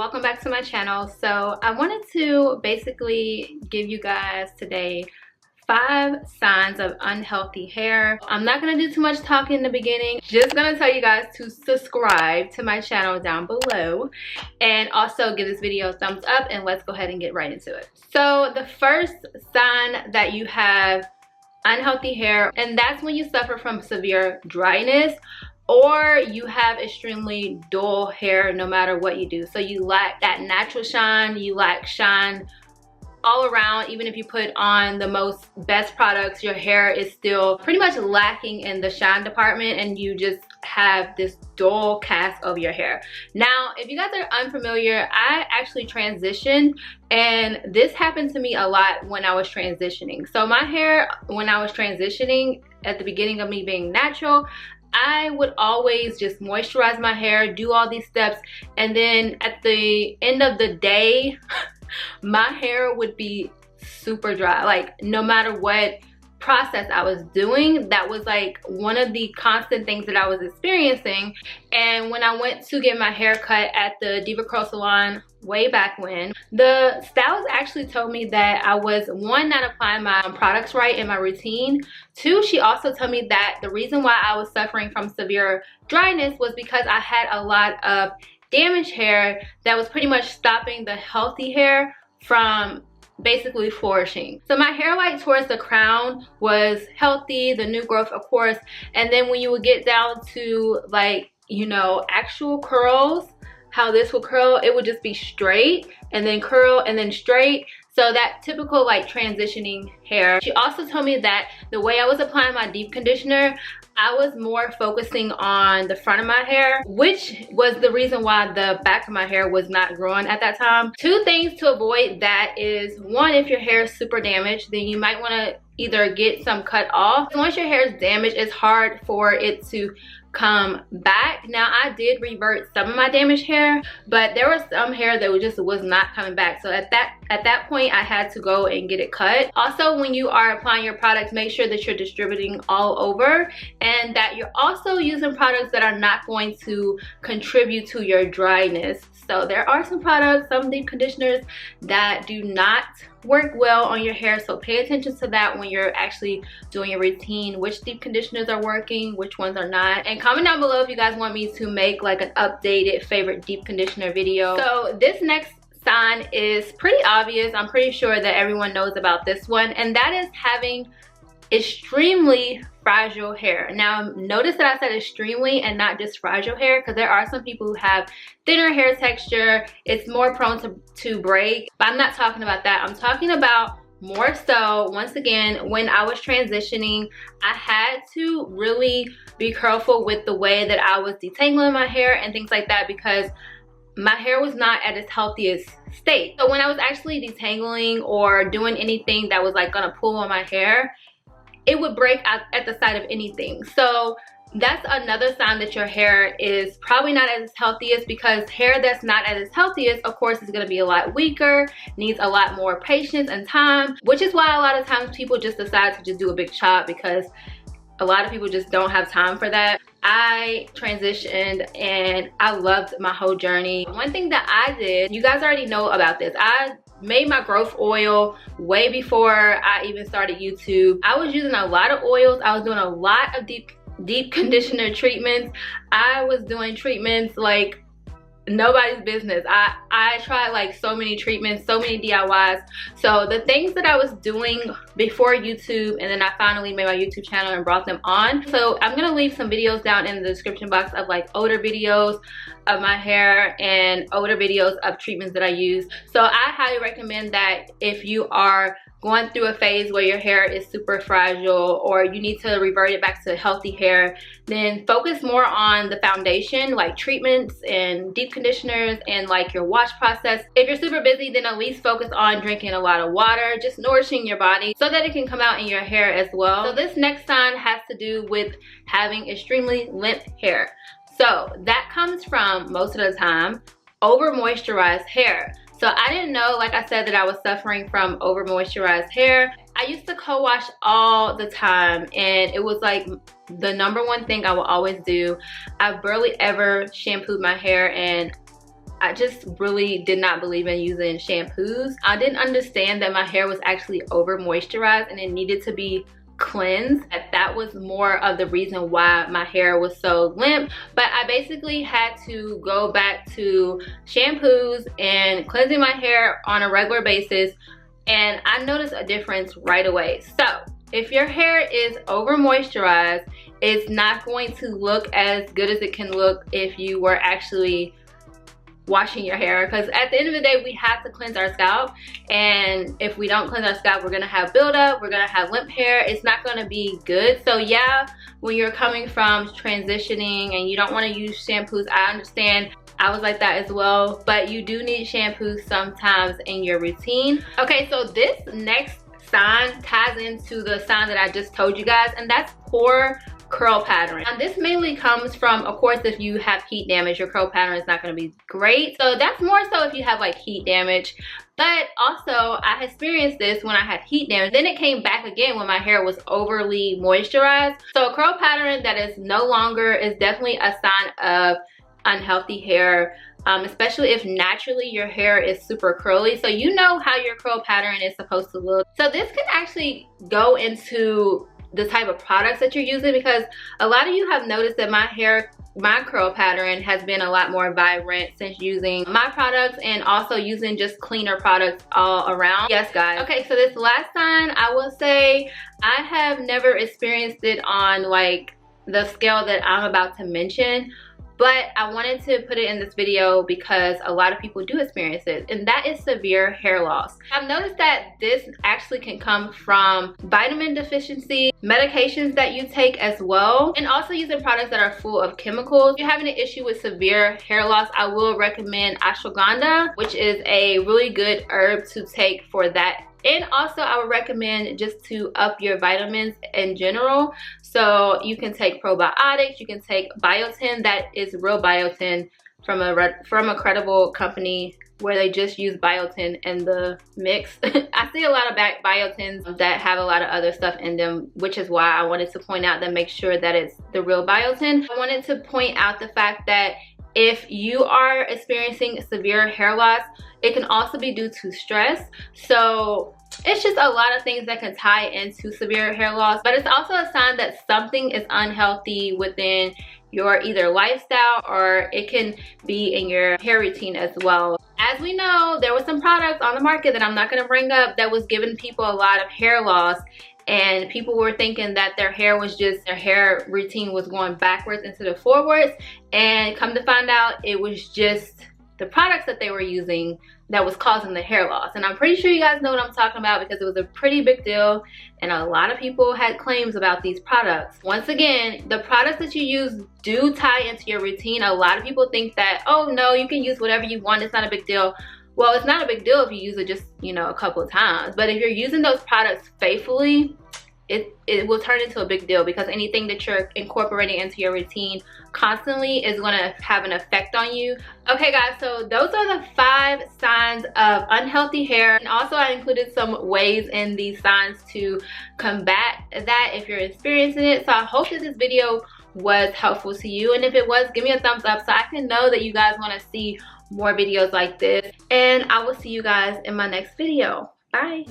welcome back to my channel. So I wanted to basically give you guys today 5 signs of unhealthy hair. I'm not gonna do too much talking in the beginning, just gonna tell you guys to subscribe to my channel down below and also give this video a thumbs up, and let's go ahead and get right into it. So the first sign that you have unhealthy hair, and that's when you suffer from severe dryness or you have extremely dull hair no matter what you do. So you lack that natural shine, you lack shine all around. Even if you put on the best products, your hair is still pretty much lacking in the shine department, and you just have this dull cast of your hair. Now, if you guys are unfamiliar, I actually transitioned, and this happened to me a lot when I was transitioning. So my hair, when I was transitioning at the beginning of me being natural, I would always just moisturize my hair, do all these steps, and then at the end of the day, my hair would be super dry. Like, no matter what process I was doing, that was like one of the constant things that I was experiencing. And when I went to get my hair cut at the Diva Curl Salon way back when, the stylist actually told me that I was, 1, not applying my products right in my routine. 2, she also told me that the reason why I was suffering from severe dryness was because I had a lot of damaged hair that was pretty much stopping the healthy hair from basically flourishing. So my hair, like towards the crown, was healthy, the new growth of course, and then when you would get down to, like, you know, actual curls, how this would curl, it would just be straight and then curl and then straight. So that typical like transitioning hair. She also told me that the way I was applying my deep conditioner, I was more focusing on the front of my hair, which was the reason why the back of my hair was not growing at that time. 2 things to avoid that is, 1, if your hair is super damaged, then you might want to either get some cut off. Once your hair is damaged, it's hard for it to come back. Now, I did revert some of my damaged hair, but there was some hair that was not coming back. So at that point, I had to go and get it cut. Also, when you are applying your products, make sure that you're distributing all over and that you're also using products that are not going to contribute to your dryness. So there are some products, some deep conditioners that do not work well on your hair, so pay attention to that when you're actually doing your routine, which deep conditioners are working, which ones are not. And comment down below if you guys want me to make like an updated favorite deep conditioner video. So this next sign is pretty obvious. I'm pretty sure that everyone knows about this one, and that is having extremely fragile hair. Now, notice that I said extremely and not just fragile hair, because there are some people who have thinner hair texture. It's more prone to break, but I'm not talking about that. I'm talking about more so, once again, when I was transitioning, I had to really be careful with the way that I was detangling my hair and things like that, because my hair was not at its healthiest state. So when I was actually detangling or doing anything that was like gonna pull on my hair, it would break out at the sight of anything. So that's another sign that your hair is probably not at its healthiest, because hair that's not at its healthiest, of course, is going to be a lot weaker, needs a lot more patience and time, which is why a lot of times people just decide to just do a big chop, because a lot of people just don't have time for that. I transitioned and I loved my whole journey. One thing that I did, you guys already know about this, I made my growth oil way before I even started YouTube. I was using a lot of oils. I was doing a lot of deep conditioner treatments. I was doing treatments like nobody's business. I tried like so many treatments, so many DIYs. So the things that I was doing before YouTube, and then I finally made my YouTube channel and brought them on. So I'm gonna leave some videos down in the description box of like older videos of my hair and older videos of treatments that I use. So I highly recommend that if you are going through a phase where your hair is super fragile or you need to revert it back to healthy hair, then focus more on the foundation, like treatments and deep conditioners and like your wash process. If you're super busy, then at least focus on drinking a lot of water, just nourishing your body so that it can come out in your hair as well. So this next sign has to do with having extremely limp hair. So that comes from, most of the time, over moisturized hair. So I didn't know, like I said, that I was suffering from over moisturized hair. I used to co-wash all the time, and it was like the #1 thing I would always do. I barely ever shampooed my hair, and I just really did not believe in using shampoos. I didn't understand that my hair was actually over moisturized and it needed to be cleansed. That was more of the reason why my hair was so limp. But I basically had to go back to shampoos and cleansing my hair on a regular basis, and I noticed a difference right away. So if your hair is over moisturized, it's not going to look as good as it can look if you were actually washing your hair, because at the end of the day we have to cleanse our scalp, and if we don't cleanse our scalp, we're gonna have buildup, we're gonna have limp hair. It's not gonna be good. So yeah, when you're coming from transitioning and you don't want to use shampoos, I understand. I was like that as well, but you do need shampoos sometimes in your routine. Okay, so this next sign ties into the sign that I just told you guys, and that's poor curl pattern. And this mainly comes from, of course, if you have heat damage, your curl pattern is not going to be great. So that's more so if you have like heat damage. But also I experienced this when I had heat damage. Then it came back again when my hair was overly moisturized. So a curl pattern that is no longer is definitely a sign of unhealthy hair, especially if naturally your hair is super curly. So you know how your curl pattern is supposed to look. So this can actually go into the type of products that you're using, because a lot of you have noticed that my curl pattern has been a lot more vibrant since using my products and also using just cleaner products all around. Yes guys. Okay, so this last sign, I will say I have never experienced it on like the scale that I'm about to mention, but I wanted to put it in this video because a lot of people do experience it, and that is severe hair loss. I've noticed that this actually can come from vitamin deficiency, medications that you take as well, and also using products that are full of chemicals. If you're having an issue with severe hair loss, I will recommend ashwagandha, which is a really good herb to take for that. And also I would recommend just to up your vitamins in general. So you can take probiotics, you can take biotin, that is real biotin from a credible company where they just use biotin in the mix. I see a lot of biotins that have a lot of other stuff in them, which is why I wanted to point out that make sure that it's the real biotin. I wanted to point out the fact that if you are experiencing severe hair loss, it can also be due to stress. So it's just a lot of things that can tie into severe hair loss, but it's also a sign that something is unhealthy within your either lifestyle, or it can be in your hair routine as well. As we know, there were some products on the market that I'm not going to bring up that was giving people a lot of hair loss, and people were thinking that their hair routine was going backwards instead of forwards, and come to find out it was just the products that they were using that was causing the hair loss. And I'm pretty sure you guys know what I'm talking about because it was a pretty big deal and a lot of people had claims about these products. Once again, the products that you use do tie into your routine. A lot of people think that, oh no, you can use whatever you want, it's not a big deal. Well, it's not a big deal if you use it just, you know, a couple of times. But if you're using those products faithfully, it will turn into a big deal, because anything that you're incorporating into your routine constantly is going to have an effect on you. Okay guys, so those are the 5 signs of unhealthy hair, and also I included some ways in these signs to combat that if you're experiencing it. So I hope that this video was helpful to you, and if it was, give me a thumbs up so I can know that you guys want to see more videos like this, and I will see you guys in my next video. Bye.